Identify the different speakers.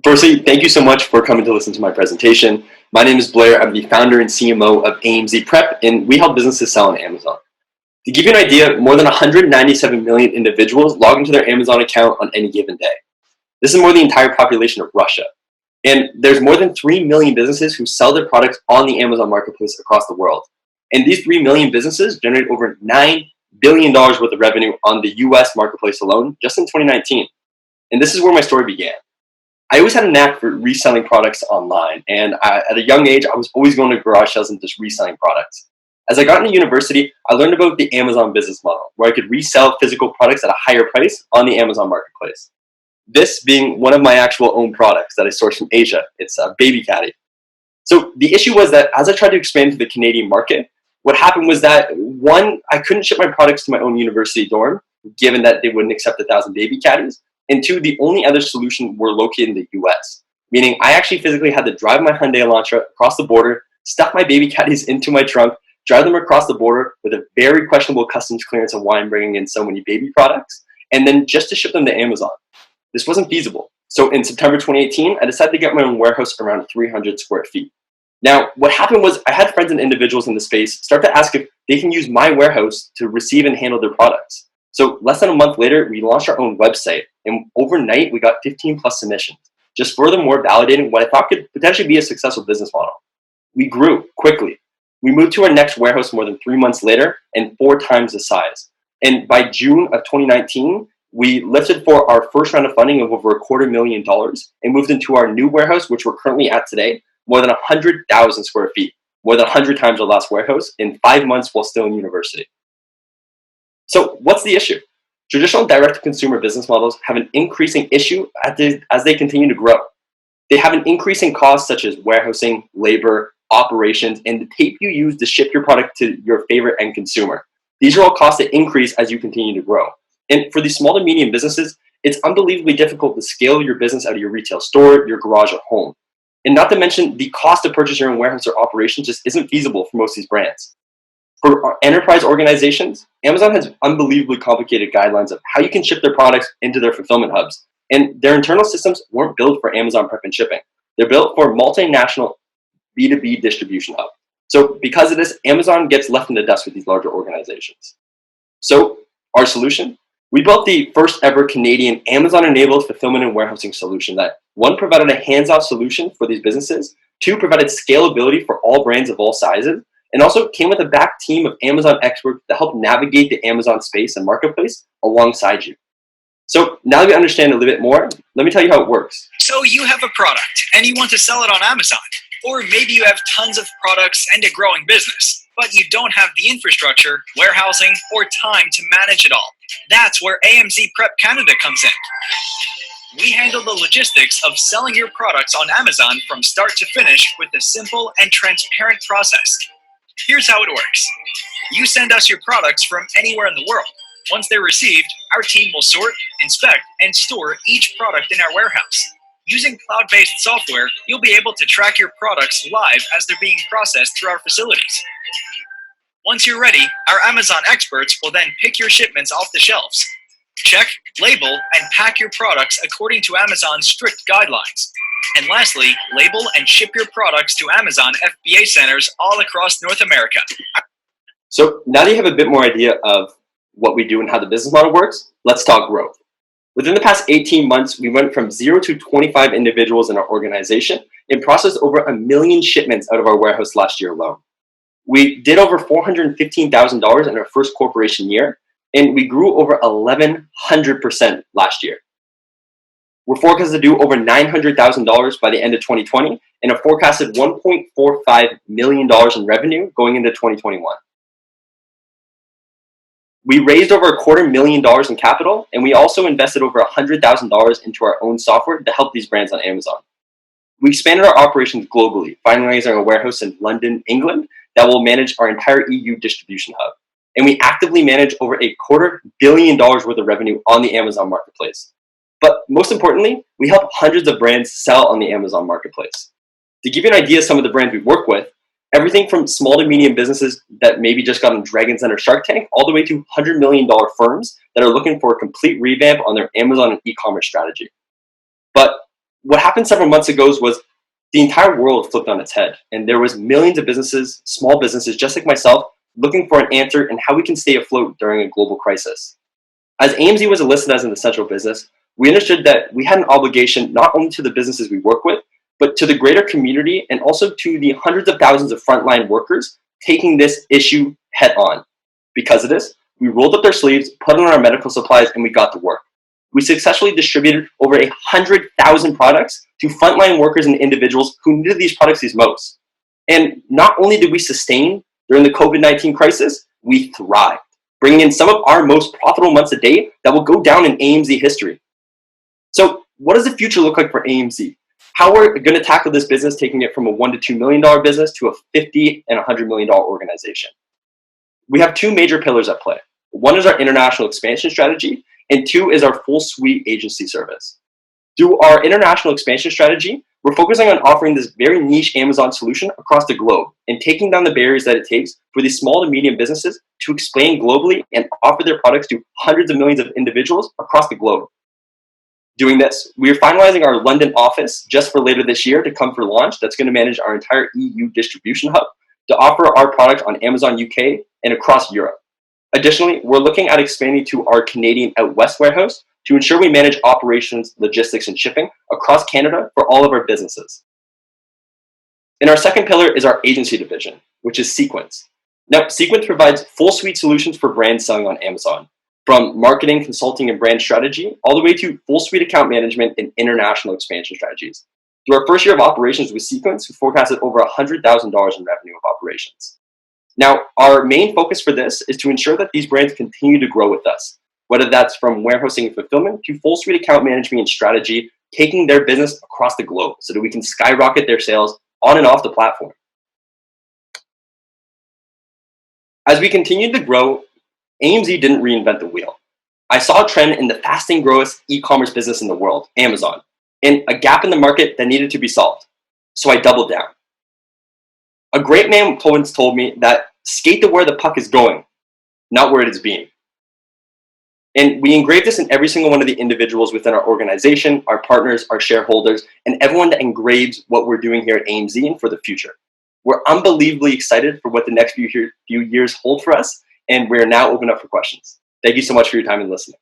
Speaker 1: Firstly, thank you so much for coming to listen to my presentation. My name is Blair. I'm the founder and CMO of AMZ Prep, and we help businesses sell on Amazon. To give you an idea, more than 197 million individuals log into their Amazon account on any given day. This is more than the entire population of Russia. And there's more than 3 million businesses who sell their products on the Amazon marketplace across the world. And these 3 million businesses generate over $9 billion worth of revenue on the US marketplace alone just in 2019. And this is where my story began. I always had a knack for reselling products online, and at a young age, I was always going to garage sales and just reselling products. As I got into university, I learned about the Amazon business model, where I could resell physical products at a higher price on the Amazon marketplace. This being one of my actual own products that I sourced from Asia. It's a baby caddy. So the issue was that as I tried to expand to the Canadian market, what happened was that, one, I couldn't ship my products to my own university dorm, given that they wouldn't accept 1,000 baby caddies. And two, the only other solution were located in the US, meaning I actually physically had to drive my Hyundai Elantra across the border, stuff my baby caddies into my trunk, drive them across the border with a very questionable customs clearance of why I'm bringing in so many baby products, and then just to ship them to Amazon. This wasn't feasible. So in September 2018, I decided to get my own warehouse around 300 square feet. Now, what happened was I had friends and individuals in the space start to ask if they can use my warehouse to receive and handle their products. So less than a month later, we launched our own website, and overnight we got 15 plus submissions, just furthermore validating what I thought could potentially be a successful business model. We grew quickly. We moved to our next warehouse more than 3 months later and 4 times the size. And by June of 2019, we lifted for our first round of funding of over $250,000 and moved into our new warehouse, which we're currently at today, more than 100,000 square feet, more than 100 times our last warehouse in 5 months while still in university. So what's the issue? Traditional direct-to-consumer business models have an increasing issue as they continue to grow. They have an increasing cost such as warehousing, labor, operations, and the tape you use to ship your product to your favorite end consumer. These are all costs that increase as you continue to grow. And for these small to medium businesses, it's unbelievably difficult to scale your business out of your retail store, your garage, or home. And not to mention, the cost to purchase your own warehouse or operations just isn't feasible for most of these brands. For our enterprise organizations, Amazon has unbelievably complicated guidelines of how you can ship their products into their fulfillment hubs. And their internal systems weren't built for Amazon prep and shipping. They're built for multinational B2B distribution hub. So because of this, Amazon gets left in the dust with these larger organizations. So our solution? We built the first ever Canadian Amazon-enabled fulfillment and warehousing solution that, one, provided a hands-off solution for these businesses, two, provided scalability for all brands of all sizes, and also came with a back team of Amazon experts to help navigate the Amazon space and marketplace alongside you. So now that we understand a little bit more, let me tell you how it works.
Speaker 2: So you have a product and you want to sell it on Amazon. Or maybe you have tons of products and a growing business, but you don't have the infrastructure, warehousing, or time to manage it all. That's where AMZ Prep Canada comes in. We handle the logistics of selling your products on Amazon from start to finish with a simple and transparent process. Here's how it works. You send us your products from anywhere in the world. Once they're received, our team will sort, inspect, and store each product in our warehouse. Using cloud-based software, you'll be able to track your products live as they're being processed through our facilities. Once you're ready, our Amazon experts will then pick your shipments off the shelves. Check, label, and pack your products according to Amazon's strict guidelines. And lastly, label and ship your products to Amazon FBA centers all across North America.
Speaker 1: So now that you have a bit more idea of what we do and how the business model works, let's talk growth. Within the past 18 months, we went from 0 to 25 individuals in our organization and processed over 1 million shipments out of our warehouse last year alone. We did over $415,000 in our first corporation year, and we grew over 1,100% last year. We're forecasted to do over $900,000 by the end of 2020 and a forecasted $1.45 million in revenue going into 2021. We raised over $250,000 in capital, and we also invested over $100,000 into our own software to help these brands on Amazon. We expanded our operations globally, finalizing a warehouse in London, England, that will manage our entire EU distribution hub. And we actively manage over $250 million worth of revenue on the Amazon marketplace. But most importantly, we help hundreds of brands sell on the Amazon marketplace. To give you an idea of some of the brands we work with, everything from small to medium businesses that maybe just got on Dragon's Den or Shark Tank, all the way to $100 million firms that are looking for a complete revamp on their Amazon and e-commerce strategy. But what happened several months ago was the entire world flipped on its head, and there was millions of businesses, small businesses just like myself, looking for an answer in how we can stay afloat during a global crisis. As AMZ was listed as an essential business, we understood that we had an obligation not only to the businesses we work with, but to the greater community and also to the hundreds of thousands of frontline workers taking this issue head on. Because of this, we rolled up their sleeves, put on our medical supplies, and we got to work. We successfully distributed over 100,000 products to frontline workers and individuals who needed these products the most. And not only did we sustain during the COVID-19 crisis, we thrived, bringing in some of our most profitable months to date that will go down in AMZ history. So what does the future look like for AMZ? How we're going to tackle this business, taking it from a $1 to $2 million business to a $50 and $100 million organization? We have two major pillars at play. One is our international expansion strategy, and two is our full suite agency service. Through our international expansion strategy, we're focusing on offering this very niche Amazon solution across the globe and taking down the barriers that it takes for these small to medium businesses to expand globally and offer their products to hundreds of millions of individuals across the globe. Doing this, we are finalizing our London office just for later this year to come for launch. That's going to manage our entire EU distribution hub to offer our product on Amazon UK and across Europe. Additionally, we're looking at expanding to our Canadian Out West warehouse to ensure we manage operations, logistics, and shipping across Canada for all of our businesses. And our second pillar is our agency division, which is Sequence. Now, Sequence provides full suite solutions for brands selling on Amazon, from marketing, consulting, and brand strategy, all the way to full suite account management and international expansion strategies. Through our first year of operations with Sequence, we forecasted over $100,000 in revenue of operations. Now, our main focus for this is to ensure that these brands continue to grow with us, whether that's from warehousing and fulfillment to full suite account management and strategy, taking their business across the globe so that we can skyrocket their sales on and off the platform. As we continued to grow, AMZ didn't reinvent the wheel. I saw a trend in the fastest growing e-commerce business in the world, Amazon, and a gap in the market that needed to be solved. So I doubled down. A great man once told me that skate to where the puck is going, not where it is being. And we engraved this in every single one of the individuals within our organization, our partners, our shareholders, and everyone that engraves what we're doing here at AMZ and for the future. We're unbelievably excited for what the next few years hold for us, and we're now open up for questions. Thank you so much for your time and listening.